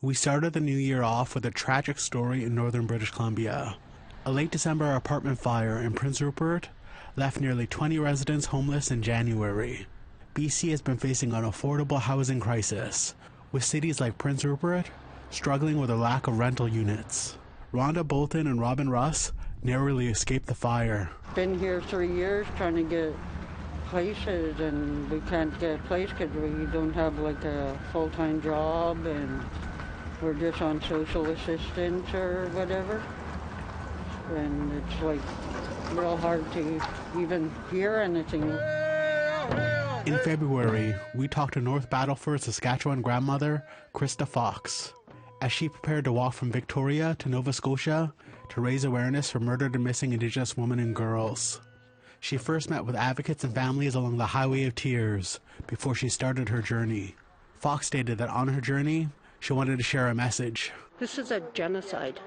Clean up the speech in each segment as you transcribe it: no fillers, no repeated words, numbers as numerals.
We started the new year off with a tragic story in northern British Columbia. A late December apartment fire in Prince Rupert left nearly 20 residents homeless in January. BC has been facing an affordable housing crisis, with cities like Prince Rupert struggling with a lack of rental units. Rhonda Bolton and Robin Russ narrowly escaped the fire. Been here 3 years trying to get places, and we can't get a place because we don't have like a full-time job, and we're just on social assistance or whatever. And it's like real hard to even hear anything. In February, we talked to North Battleford, Saskatchewan grandmother Krista Fox as she prepared to walk from Victoria to Nova Scotia to raise awareness for murdered and missing Indigenous women and girls. She first met with advocates and families along the Highway of Tears before she started her journey. Fox stated that on her journey, she wanted to share a message. This is a genocide.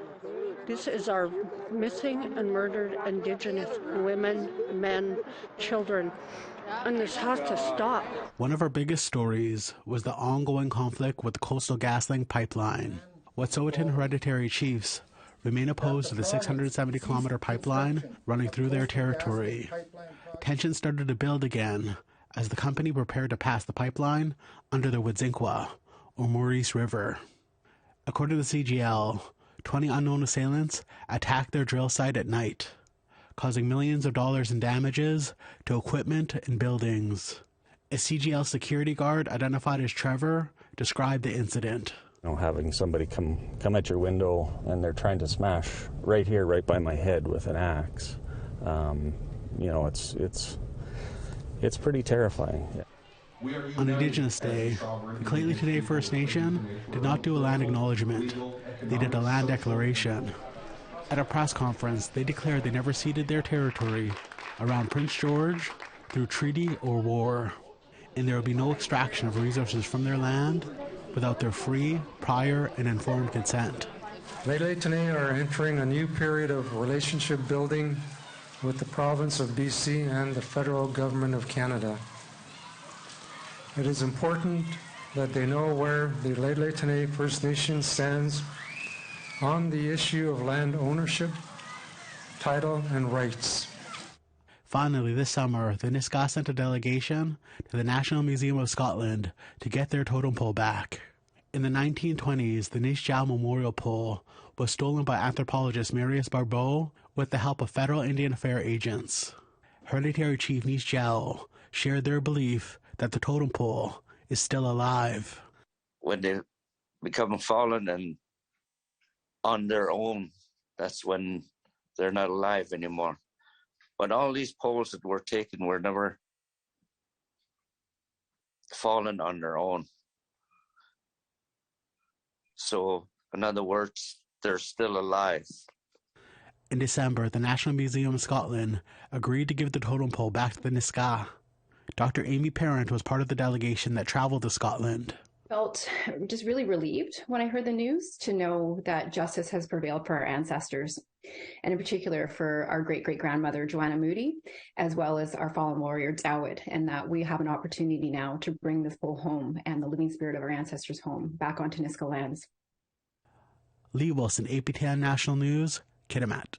This is our missing and murdered Indigenous women, men, children, and this has to stop. One of our biggest stories was the ongoing conflict with the Coastal GasLink pipeline. Wet'suwet'en hereditary chiefs remain opposed to the 670-kilometer pipeline running through their territory. Tensions started to build again as the company prepared to pass the pipeline under the Wedzin-Kwa, or Maurice River. According to the CGL, 20 unknown assailants attacked their drill site at night, causing millions of dollars in damages to equipment and buildings. A CGL security guard identified as Trevor described the incident. You know, having somebody come at your window and they're trying to smash right here, right by my head with an axe. You know, it's pretty terrifying. Yeah. On Indigenous Day, the Clayton Today First Nation did not do a land acknowledgement. They did a land declaration. At a press conference, they declared they never ceded their territory around Prince George through treaty or war, and there will be no extraction of resources from their land without their free, prior, and informed consent. Lheidli T'enneh are entering a new period of relationship building with the province of BC and the federal government of Canada. It is important that they know where the Lheidli T'enneh First Nation stands on the issue of land ownership, title, and rights. Finally, this summer, the Nisga'a sent a delegation to the National Museum of Scotland to get their totem pole back. In the 1920s, the Nisga'a Memorial Pole was stolen by anthropologist Marius Barbeau with the help of federal Indian Affairs agents. Hereditary Chief Nisga'a shared their belief that the totem pole is still alive. When they become fallen and on their own, that's when they're not alive anymore. But all these poles that were taken were never fallen on their own. So, in other words, they're still alive. In December, the National Museum of Scotland agreed to give the totem pole back to the Nisga'a. Dr. Amy Parent was part of the delegation that traveled to Scotland. Felt just really relieved when I heard the news to know that justice has prevailed for our ancestors, and in particular for our great-great-grandmother Joanna Moody, as well as our fallen warrior Dawid, and that we have an opportunity now to bring this pole home and the living spirit of our ancestors home back onto Nisga'a lands. Lee Wilson, APTN National News, Kitimat.